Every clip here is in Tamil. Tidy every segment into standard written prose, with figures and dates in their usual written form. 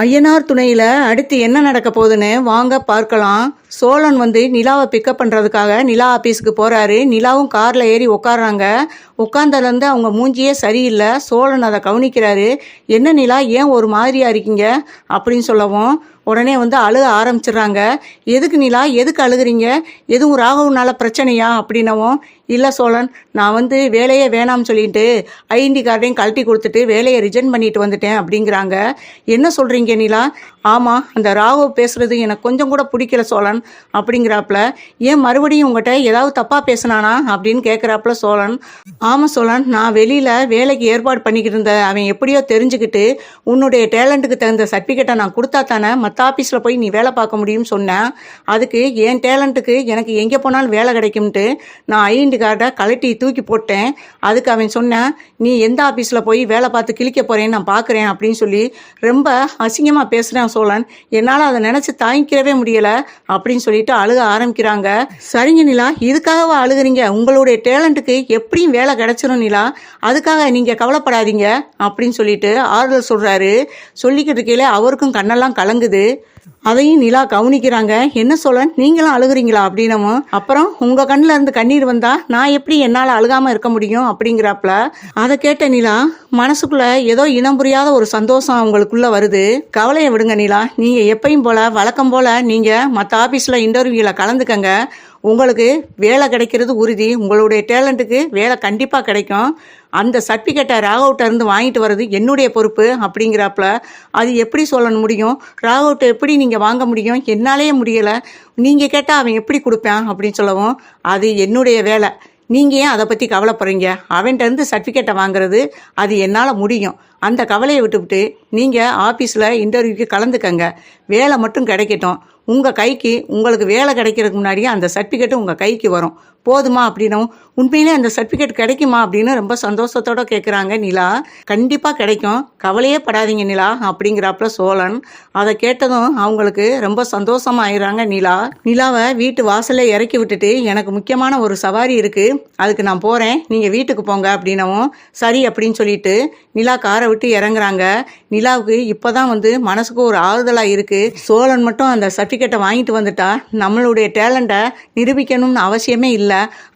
ஐயனார் துணையில் அடுத்து என்ன நடக்க போகுதுன்னு வாங்க பார்க்கலாம். சோழன் நிலாவை பிக்கப் பண்ணுறதுக்காக நிலா ஆஃபீஸுக்கு போகிறாரு. நிலாவும் காரில் ஏறி உட்காடுறாங்க. உட்காந்ததுலேருந்து அவங்க மூஞ்சியே சரியில்லை. சோழன் அதை கவனிக்கிறாரு. என்ன நிலா, ஏன் ஒரு மாதிரியாக இருக்கீங்க அப்படின்னு சொல்லவும் உடனே அழுக ஆரம்பிச்சிடுறாங்க. எதுக்கு நிலா, எதுக்கு அழுகுறீங்க? எதுவும் ராகவனால பிரச்சனையா அப்படின்னவும், இல்லை சோழன், நான் வேலையே வேணாம்னு சொல்லிட்டு ஐடென்டி கார்டையும் கழட்டி கொடுத்துட்டு வேலையை ரிஜெக்ட் பண்ணிட்டு வந்துட்டேன் அப்படிங்கிறாங்க. என்ன சொல்கிறீங்க நிலா? ஆமாம், அந்த ராகவ் பேசுகிறது எனக்கு கொஞ்சம் கூட பிடிக்கல சோழன் அப்படிங்கிறாப்புல. ஏன் மறுபடியும் உங்கள்கிட்ட ஏதாவது தப்பாக பேசினானா அப்படின்னு கேட்குறாப்புல சோழன். ஆமாம் சோழன், நான் வெளியில் வேலைக்கு ஏற்பாடு பண்ணிக்கிட்டு இருந்த அவன் எப்படியோ தெரிஞ்சுக்கிட்டு உன்னுடைய டேலண்ட்டுக்கு தகுந்த சர்டிஃபிகேட்டை நான் கொடுத்தா தானே மற்ற ஆஃபீஸில் போய் நீ வேலை பார்க்க முடியும்னு சொன்னேன். அதுக்கு என் டேலண்ட்டுக்கு எனக்கு எங்கே போனாலும் வேலை கிடைக்கும்ட்டு நான் ஐடென்டி கார்டை கழட்டி தூக்கி போட்டேன். அதுக்கு அவன் சொன்னேன், நீ எந்த ஆஃபீஸில் போய் வேலை பார்த்து கிழிக்க போகிறேன்னு நான் பார்க்குறேன் அப்படின்னு சொல்லி ரொம்ப அசிங்கமாக பேசுகிறேன் சோழன். என்னால் அதை நினச்சி தாங்கிக்கிறவே முடியலை அப்படின்னு சொல்லிட்டு அழுக ஆரம்பிக்கிறாங்க. சரிங்க நிலா, இதுக்காகவா அழுகுறீங்க? உங்களுடைய டேலண்ட்டுக்கு எப்படியும் வேலை கிடைச்சிரும் நிலா, அதுக்காக நீங்கள் கவலைப்படாதீங்க அப்படின்னு சொல்லிட்டு ஆறுதல் சொல்கிறாரு. சொல்லிக்கிட்டு இருக்கையில அவருக்கும் கண்ணெல்லாம் கலங்குது. அதையும் நிலா கவனிக்கிறாங்க. என்ன சோழன், நீங்களும் அழுகுறீங்களா அப்படின்னமும், அப்புறம் உங்கள் கண்ணில் இருந்து கண்ணீர் வந்தால் நான் எப்படி என்னால் அழுகாமல் இருக்க முடியும் அப்படிங்கிறாப்புல. அதை கேட்ட நிலா மனசுக்குள்ளே ஏதோ இனம் புரியாத ஒரு சந்தோஷம் அவங்களுக்குள்ளே வருது. கவலையை விடுங்க நிலா, நீங்கள் எப்பயும் போல் வழக்கம் போல் நீங்கள் மற்ற ஆஃபீஸில் இன்டர்வியூவில் கலந்துக்கங்க. உங்களுக்கு வேலை கிடைக்கிறது உறுதி. உங்களுடைய டேலண்ட்டுக்கு வேலை கண்டிப்பாக கிடைக்கும். அந்த சர்டிஃபிகேட்டை ராகவ்ட்ட இருந்து வாங்கிட்டு வர்றது என்னுடைய பொறுப்பு அப்படிங்கிறாப்புல. அது எப்படி சொல்ல முடியும்? ராகவ்ட்ட எப்படி நீங்கள் வாங்க முடியும்? என்னாலேயே முடியலை. நீங்கள் கேட்டால் அவன் எப்படி கொடுப்பேன் அப்படின்னு சொல்லவும், அது என்னுடைய வேலை, நீங்கள் ஏன் அதை பற்றி கவலைப்படுறீங்க? அவன்கிட்ட இருந்து சர்டிஃபிகேட்டை வாங்குறது அது என்னால் முடியும். அந்த கவலையை விட்டுவிட்டு நீங்கள் ஆஃபீஸில் இன்டர்வியூக்கு கலந்துக்கங்க. வேலை மட்டும் கிடைக்கட்டும். உங்கள் கைக்கு உங்களுக்கு வேலை கிடைக்கிறதுக்கு முன்னாடியே அந்த சர்டிஃபிகேட்டு உங்கள் கைக்கு வரும். போதுமா அப்படின்னும், உண்மையிலே அந்த சர்டிஃபிகேட் கிடைக்குமா அப்படின்னு ரொம்ப சந்தோஷத்தோடு கேட்குறாங்க நிலா. கண்டிப்பாக கிடைக்கும், கவலையே படாதீங்க நிலா அப்படிங்கிறாப்புல சோழன். அதை கேட்டதும் அவங்களுக்கு ரொம்ப சந்தோஷமாக ஆயிடுறாங்க நிலா. நிலாவை வீட்டு வாசலில் இறக்கி விட்டுட்டு, எனக்கு முக்கியமான ஒரு சவாரி இருக்குது, அதுக்கு நான் போகிறேன், நீங்கள் வீட்டுக்கு போங்க அப்படின்னவும் சரி அப்படின்னு சொல்லிட்டு நிலா காரை விட்டு இறங்குறாங்க. நிலாவுக்கு இப்போ தான் மனசுக்கு ஒரு ஆறுதலாக இருக்குது. சோழன் மட்டும் அந்த சர்டிஃபிகேட்டை வாங்கிட்டு வந்துட்டா நம்மளுடைய டேலண்ட்டை நிரூபிக்கணும்னு அவசியமே இல்லை.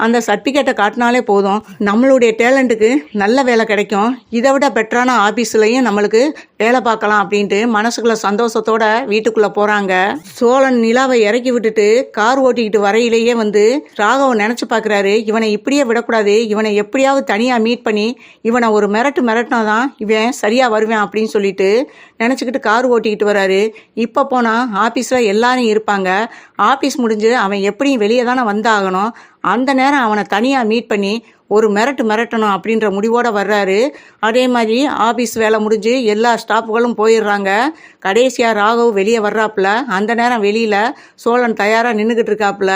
அந்த சர்டிஃபிகேட்டை காட்டினாலே போதும், நம்மளுடைய டேலண்ட்டுக்கு நல்ல வேலை கிடைக்கும். இதை விட பெட்டரான ஆஃபீஸ்லையும் நம்மளுக்கு வேலை பார்க்கலாம் அப்படின்ட்டு மனசுக்குள்ள சந்தோஷத்தோட வீட்டுக்குள்ளே போகிறாங்க. சோழன் நிலாவை இறக்கி விட்டுட்டு கார் ஓட்டிக்கிட்டு வரையிலேயே ராகவன் நினச்சி பார்க்குறாரு, இவனை இப்படியே விடக்கூடாது, இவனை எப்படியாவது தனியாக மீட் பண்ணி இவனை ஒரு மிரட்டினா தான் இவன் சரியாக வருவேன் அப்படின்னு சொல்லிட்டு நினச்சிக்கிட்டு கார் ஓட்டிக்கிட்டு வராரு. இப்போ போனால் ஆஃபீஸில் எல்லாரும் இருப்பாங்க. ஆஃபீஸ் முடிஞ்சு அவன் எப்படியும் வெளியே தானே வந்தாகணும். அந்த நேரம் அவனை தனியாக மீட் பண்ணி ஒரு மிரட்டணும் அப்படின்ற முடிவோடு வர்றாரு. அதே மாதிரி ஆஃபீஸ் வேலை முடிஞ்சு எல்லா ஸ்டாஃப்களும் போயிடுறாங்க. கடைசியாக ராகவ் வெளியே வர்றாப்புல. அந்த நேரம் வெளியில் சோழன் தயாராக நின்றுக்கிட்டு இருக்காப்புல.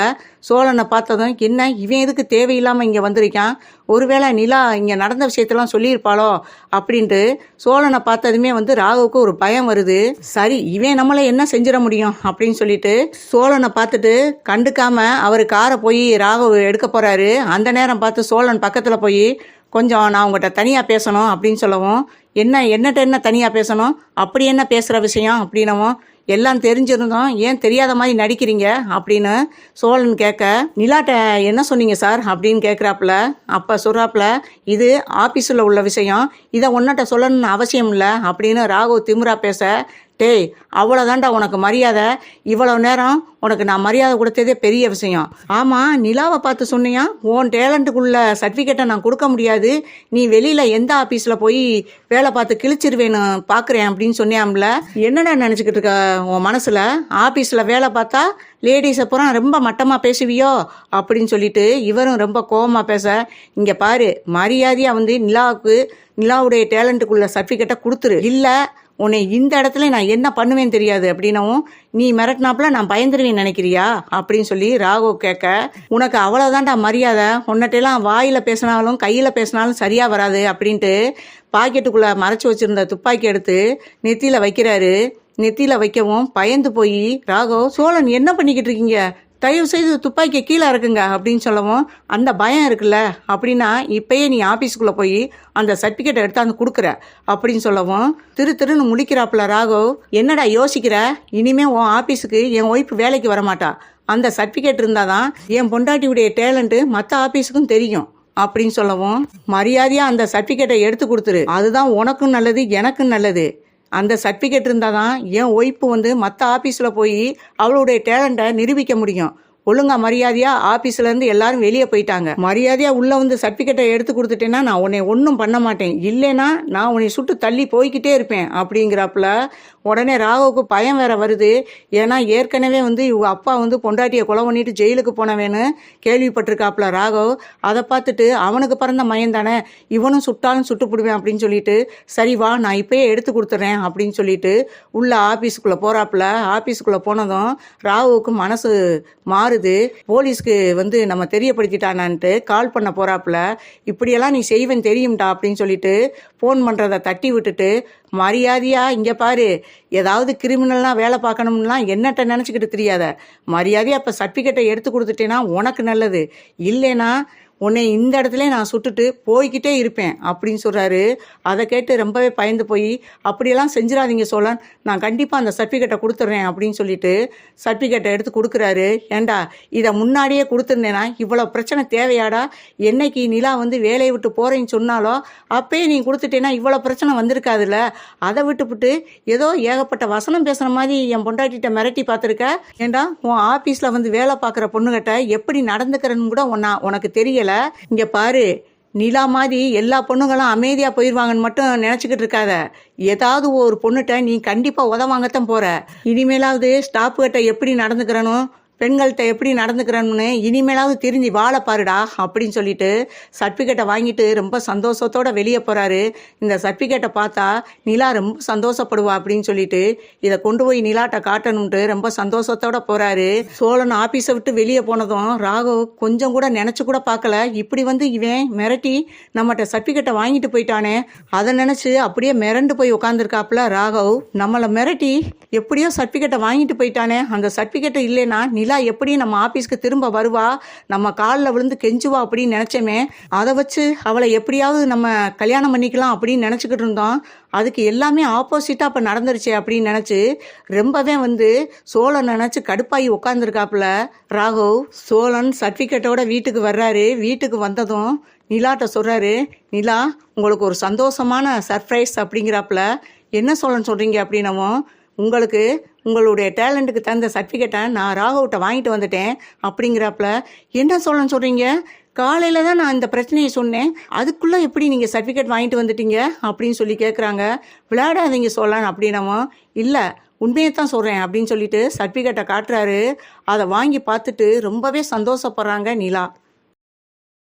சோழனை பார்த்ததும், என்ன இவன் எதுக்கு தேவையில்லாமல் இங்கே வந்திருக்கான், ஒருவேளை நிலா இங்கே நடந்த விஷயத்தெல்லாம் சொல்லியிருப்பாளோ அப்படின்ட்டு சோழனை பார்த்ததுமே ராகவுக்கு ஒரு பயம் வருது. சரி, இவன் நம்மளை என்ன செஞ்சிட முடியும் அப்படின்னு சொல்லிட்டு சோழனை பார்த்துட்டு கண்டுக்காம அவர் காரை போய் ராகவ் எடுக்க போகிறாரு. அந்த நேரம் பார்த்து சோழன் பக்கத்தில் போய், கொஞ்சம் நான் உங்கள்கிட்ட தனியாக பேசணும் அப்படின்னு சொல்லவும், என்ன தனியாக பேசணும், அப்படி என்ன பேசுகிற விஷயம் அப்படின்னவும், எல்லாம் தெரிஞ்சிருந்தோம், ஏன் தெரியாத மாதிரி நடிக்கிறீங்க அப்படின்னு சோழன் கேட்க, நிலாட்ட என்ன சொன்னீங்க சார் அப்படின்னு கேட்குறாப்புல. அப்போ சொல்கிறாப்புல, இது ஆஃபீஸில் உள்ள விஷயம், இதை ஒன்றாட்ட சொல்லணும்னு அவசியம் இல்லை அப்படின்னு ராகவ் திமிரா பேச, டேய் அவ்வளோதான்டா உனக்கு மரியாதை, இவ்வளோ நேரம் உனக்கு நான் மரியாதை கொடுத்ததே பெரிய விஷயம். ஆமாம், நிலாவை பார்த்து சொன்னியா உன் டேலண்ட்டுக்குள்ள சர்டிஃபிகேட்டை நான் கொடுக்க முடியாது, நீ வெளியில் எந்த ஆஃபீஸில் போய் வேலை பார்த்து கிழிச்சிருவேன்னு பார்க்குறேன் அப்படின்னு சொன்னியாம்ல. என்னடா நினச்சிக்கிட்டு இருக்க உன் மனசில்? ஆஃபீஸில் வேலை பார்த்தா லேடிஸை பூரா ரொம்ப மட்டமாக பேசுவியோ அப்படின்னு சொல்லிட்டு இவரும் ரொம்ப கோபமாக பேச, இங்கே பாரு, மரியாதையாக நிலாவுடைய டேலண்ட்டுக்குள்ள சர்டிஃபிகேட்டை கொடுத்துரு, இல்லை உன்னை இந்த இடத்துல நான் என்ன பண்ணுவேன்னு தெரியாது அப்படின்னவும், நீ மிரட்டினாப்புல நான் பயந்துருவேன்னு நினைக்கிறியா அப்படின்னு சொல்லி ராகவ் கேட்க, உனக்கு அவ்வளோதான்டா மரியாதை, உன்னட்டெல்லாம் வாயில் பேசினாலும் கையில் பேசினாலும் சரியாக வராது அப்படின்ட்டு பாக்கெட்டுக்குள்ளே மறைச்சி வச்சுருந்த துப்பாக்கி எடுத்து நெத்தியில் வைக்கிறாரு. நெத்தியில் வைக்கவும் பயந்து போய் ராகவ், சோழன் என்ன பண்ணிக்கிட்டு இருக்கீங்க, தயவு செய்து துப்பாக்கியை கீழே இறக்குங்க அப்படின்னு சொல்லவும், அந்த பயம் இருக்குல்ல அப்படின்னா இப்பயே நீ ஆஃபீஸுக்குள்ளே போய் அந்த சர்டிஃபிகேட்டை எடுத்தாந்து கொடுக்குற அப்படின்னு சொல்லவும், திருன்னு முழிக்கிறாப்புல ராகவ். என்னடா யோசிக்கிற? இனிமே உன் ஆஃபீஸுக்கு என் ஒய்ஃப் வேலைக்கு வரமாட்டா. அந்த சர்டிஃபிகேட் இருந்தால் தான் என் பொண்டாட்டியுடைய டேலண்ட்டு மற்ற ஆஃபீஸுக்கும் தெரியும் அப்படின்னு சொல்லவும், மரியாதையாக அந்த சர்டிஃபிகேட்டை எடுத்து கொடுத்துரு. அதுதான் உனக்கும் நல்லது, எனக்கும் நல்லது. அந்த சர்டிஃபிகேட் இருந்தால் தான் என் ஒய்ஃபு வந்து மற்ற ஆஃபீஸில் போய் அவளுடைய டேலண்ட்டை நிரூபிக்க முடியும். ஒழுங்கா மரியாதையாக ஆஃபீஸ்லேருந்து எல்லாரும் வெளியே போயிட்டாங்க. மரியாதையாக உள்ளே வந்து சர்டிஃபிகேட்டை எடுத்து கொடுத்துட்டேன்னா நான் உன்னை ஒன்றும் பண்ண மாட்டேன், இல்லைன்னா நான் உன்னை சுட்டு தள்ளி போய்கிட்டே இருப்பேன் அப்படிங்கிறாப்புல. உடனே ராகவுக்கு பயம் வேற வருது. ஏன்னா ஏற்கனவே வந்து இவங்க அப்பா வந்து பொண்டாட்டியை கொலை பண்ணிட்டு ஜெயிலுக்கு போனவேன்னு கேள்விப்பட்டிருக்காப்புல ராகவ். அதை பார்த்துட்டு அவனுக்கு பிறந்த மயம் தானே, இவனும் சுட்டாலும் சுட்டு போடுவேன் அப்படின்னு சொல்லிட்டு, சரி வா நான் இப்பயே எடுத்து கொடுத்துட்றேன் அப்படின்னு சொல்லிட்டு உள்ள ஆஃபீஸுக்குள்ளே போகிறாப்புல. ஆஃபீஸுக்குள்ளே போனதும் ராகவுக்கு மனசு மாறுது. போலீஸ்க்கு வந்து நம்ம தெரியப்படுத்திட்டானான்ட்டு கால் பண்ண போகிறாப்புல. இப்படியெல்லாம் நீ செய்வேன் தெரியும்டா அப்படின்னு சொல்லிட்டு ஃபோன் பண்ணுறதை தட்டி விட்டுட்டு, மரியாதையாக இங்கே பாரு, ஏதாவது கிரிமினல்லாம் வேலை பார்க்கணும்லாம் என்னட்ட நினச்சிக்கிட்டு தெரியாத. மரியாதையாக இப்போ சர்டிஃபிகேட்டை எடுத்து கொடுத்துட்டேன்னா உனக்கு நல்லது, இல்லைன்னா உன்னை இந்த இடத்துல நான் சுட்டுட்டு போய்கிட்டே இருப்பேன் அப்படின்னு சொல்கிறாரு. அதை கேட்டு ரொம்பவே பயந்து போய், அப்படியெல்லாம் செஞ்சிடாதீங்க சோழன், நான் கண்டிப்பாக அந்த சர்டிஃபிகேட்டை கொடுத்துட்றேன் அப்படின்னு சொல்லிட்டு சர்டிஃபிகேட்டை எடுத்து கொடுக்குறாரு. ஏண்டா இதை முன்னாடியே கொடுத்துருந்தேன்னா இவ்வளோ பிரச்சனை தேவையாடா? என்னைக்கு நிலா வந்து வேலையை விட்டு போகிறேன்னு சொன்னாலோ அப்பயே நீ கொடுத்துட்டேன்னா இவ்வளோ பிரச்சனை வந்திருக்காதுல்ல. அதை விட்டுவிட்டு ஏதோ ஏகப்பட்ட வசனம் பேசுகிற மாதிரி என் பொண்டாட்டிகிட்ட மிரட்டி பார்த்துருக்க. ஏண்டா உன் ஆஃபீஸில் வந்து வேலை பார்க்குற பொண்ணுகிட்ட எப்படி நடந்துக்கிறன்னு கூட உனக்கு தெரியலை. இங்க பாரு, நிலா மாதிரி எல்லா பொண்ணுங்களும் அமைதியா போயிடுவாங்கன்னு மட்டும் நினைச்சுக்கிட்டு இருக்காத. ஏதாவது ஒரு பொண்ணுகிட்ட நீ கண்டிப்பா உதவாங்கத்தான் போற. இனிமேலாவது ஸ்டாஃப் கிட்ட எப்படி நடந்துக்கிறனும், பெண்கள்கிட்ட எப்படி நடந்துக்கிறன்னு இனிமேலாவது திரும்பி வாழ பாருடா அப்படின்னு சொல்லிட்டு சர்டிஃபிகேட்டை வாங்கிட்டு ரொம்ப சந்தோஷத்தோட வெளியே போகிறாரு. இந்த சர்டிஃபிகேட்டை பார்த்தா நிலா ரொம்ப சந்தோஷப்படுவா அப்படின்னு சொல்லிட்டு இதை கொண்டு போய் நிலாட்ட காட்டணும்ட்டு ரொம்ப சந்தோஷத்தோட போகிறாரு. சோழன் ஆஃபீஸை விட்டு வெளியே போனதும் ராகவ் கொஞ்சம் கூட நினச்சி கூட பார்க்கல. இப்படி வந்து இவன் மிரட்டி நம்மகிட்ட சர்டிஃபிகேட்டை வாங்கிட்டு போயிட்டானே, அதை நினச்சி அப்படியே மிரண்டு போய் உட்காந்துருக்காப்புல ராகவ். நம்மளை மிரட்டி எப்படியோ சர்டிஃபிகேட்டை வாங்கிட்டு போயிட்டானே, அந்த சர்டிஃபிகேட்டை இல்லைன்னா நிலா எப்படி நம்ம ஆபீஸ்க்கு திரும்ப வருவா, நம்ம காலில் விழுந்து கெஞ்சுவா அப்படின்னு நினைச்சோமே, அதை வச்சு அவளை எப்படியாவது நம்ம கல்யாணம் பண்ணிக்கலாம் அப்படின்னு நினச்சிக்கிட்டு இருந்தோம். அதுக்கு எல்லாமே ஆப்போசிட்டாக இப்போ நடந்துருச்சு அப்படின்னு நினச்சி ரொம்பவே வந்து சோழன் நினச்சி கடுப்பாகி உட்காந்துருக்காப்புல ராகவ். சோழன் சர்டிஃபிகேட்டோட வீட்டுக்கு வர்றாரு. வீட்டுக்கு வந்ததும் நிலாட்ட சொல்கிறாரு, நிலா உங்களுக்கு ஒரு சந்தோஷமான சர்ப்ரைஸ் அப்படிங்கிறாப்புல. என்ன சோழன் சொல்கிறீங்க அப்படின்னவும், உங்களுக்கு உங்களுடைய டேலண்ட்டுக்கு தகுந்த சர்டிஃபிகேட்டை நான் ராகவ்கிட்ட வாங்கிட்டு வந்துட்டேன் அப்படிங்கிறாப்புல. என்ன சோழன் சொல்கிறீங்க? காலையில் தான் நான் இந்த பிரச்சனையை சொன்னேன், அதுக்குள்ளே எப்படி நீங்கள் சர்டிஃபிகேட் வாங்கிட்டு வந்துட்டீங்க அப்படின்னு சொல்லி கேட்குறாங்க. விளையாடாதீங்க சோழன் அப்படின்னவும், இல்லை உண்மையை தான் சொல்கிறேன் அப்படின்னு சொல்லிட்டு சர்டிஃபிகேட்டை காட்டுறாரு. அதை வாங்கி பார்த்துட்டு ரொம்பவே சந்தோஷப்படுறாங்க நிலா.